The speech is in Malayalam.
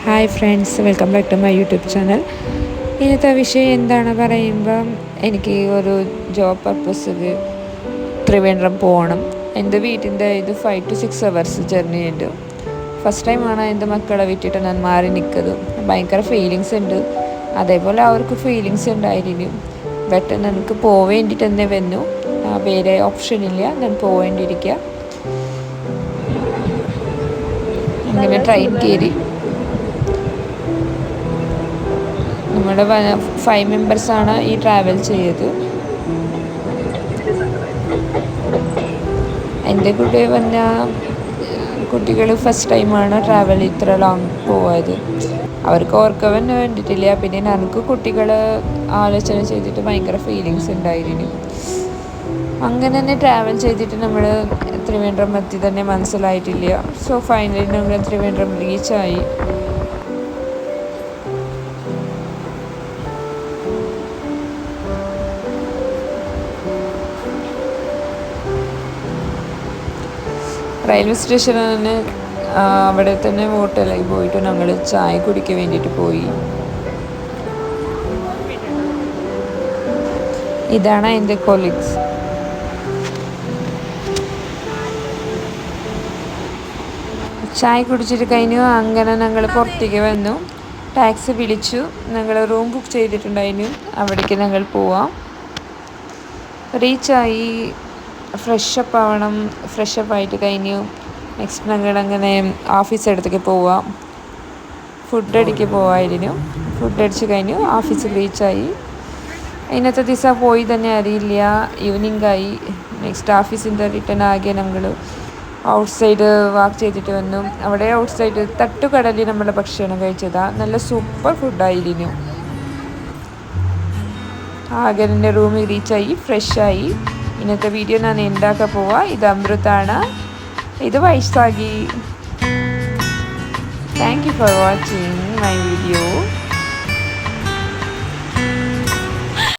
Hi friends, welcome back to my YouTube channel. ഇന്നത്തെ വിഷയം എന്താണ് പറയുമ്പം എനിക്ക് ഒരു ജോബ് പർപ്പസിൽ ട്രിവാൻഡ്രം പോകണം. എൻ്റെ വീട്ടിൻ്റെ ഇത് 5 to 6 hours ജേർണി ഉണ്ട്. ഫസ്റ്റ് ടൈമാണ് എൻ്റെ മക്കളെ വിട്ടിട്ട് ഞാൻ മാറി നിൽക്കുന്നത്. ഭയങ്കര ഫീലിങ്സ് ഉണ്ട്, അതേപോലെ അവർക്ക് ഫീലിങ്സ് ഉണ്ടായിരുന്നു. ബട്ട് എനിക്ക് പോവേണ്ടിയിട്ട് തന്നെ വന്നു, വേറെ ഓപ്ഷൻ ഇല്ല, ഞാൻ പോവേണ്ടിയിരിക്കുക. അങ്ങനെ ട്രെയിൻ കയറി. നമ്മുടെ 5 മെമ്പേഴ്സാണ് ഈ ട്രാവൽ ചെയ്തത്. എൻ്റെ കൂടെ വന്ന കുട്ടികൾ ഫസ്റ്റ് ടൈമാണ് ട്രാവൽ ഇത്ര ലോങ് പോയത്. അവർക്ക് ഓർക്കാൻ വേണ്ടിയിട്ടില്ല. പിന്നെ എനിക്ക് കുട്ടികൾ ആലോചന ചെയ്തിട്ട് ഭയങ്കര ഫീലിങ്സ് ഉണ്ടായിരുന്നു. അങ്ങനെ തന്നെ ട്രാവൽ ചെയ്തിട്ട് നമ്മൾ ട്രിവാൻഡ്രം എത്തി തന്നെ മനസ്സിലായിട്ടില്ല. സോ ഫൈനലി നമ്മൾ ട്രിവാൻഡ്രം റീച്ചായി. റെയിൽവേ സ്റ്റേഷനിൽ അവിടെ തന്നെ ഹോട്ടലിൽ പോയിട്ട് ഞങ്ങൾ ചായ കുടിക്കാൻ വേണ്ടിയിട്ട് പോയി. ഇതാണ് എൻ്റെ കൊളീഗ്സ്. ചായ കുടിച്ചിട്ട് കഴിഞ്ഞു. അങ്ങനെ ഞങ്ങൾ പുറത്തേക്ക് വന്നു, ടാക്സി വിളിച്ചു. ഞങ്ങൾ റൂം ബുക്ക് ചെയ്തിട്ടുണ്ടായിരുന്നു, അവിടേക്ക് ഞങ്ങൾ പോവാം. റീച്ചായി. ഫ്രഷപ്പ് ആവണം. ഫ്രഷപ്പ് ആയിട്ട് കഴിഞ്ഞു. നെക്സ്റ്റ് ഞങ്ങളങ്ങനെ ഓഫീസ് അടുത്തേക്ക് പോവാം. ഫുഡ് അടിക്ക് പോവായിരുന്നു. ഫുഡ് അടിച്ച് കഴിഞ്ഞു, ഓഫീസിൽ റീച്ചായി. ഇന്നത്തെ ദിവസം പോയി തന്നെ അറിയില്ല, ഈവനിങ് ആയി. നെക്സ്റ്റ് ഓഫീസിൻ്റെ റിട്ടേൺ ആകെ ഞങ്ങൾ ഔട്ട് സൈഡ് വാക്ക് ചെയ്തിട്ട് വന്നു. അവിടെ ഔട്ട് സൈഡ് തട്ടുകടലിൽ നമ്മൾ ഭക്ഷണം കഴിച്ചതാണ്. നല്ല സൂപ്പർ ഫുഡായിരുന്നു. ആകെ എൻ്റെ റൂമിൽ റീച്ചായി, ഫ്രഷായി. ഇന്നത്തെ വീഡിയോ ഞാൻ ഉണ്ടാക്കാൻ പോവാം. ഇത് അമൃതാണ്, ഇത് Vaisakhi. Thank you for watching my video.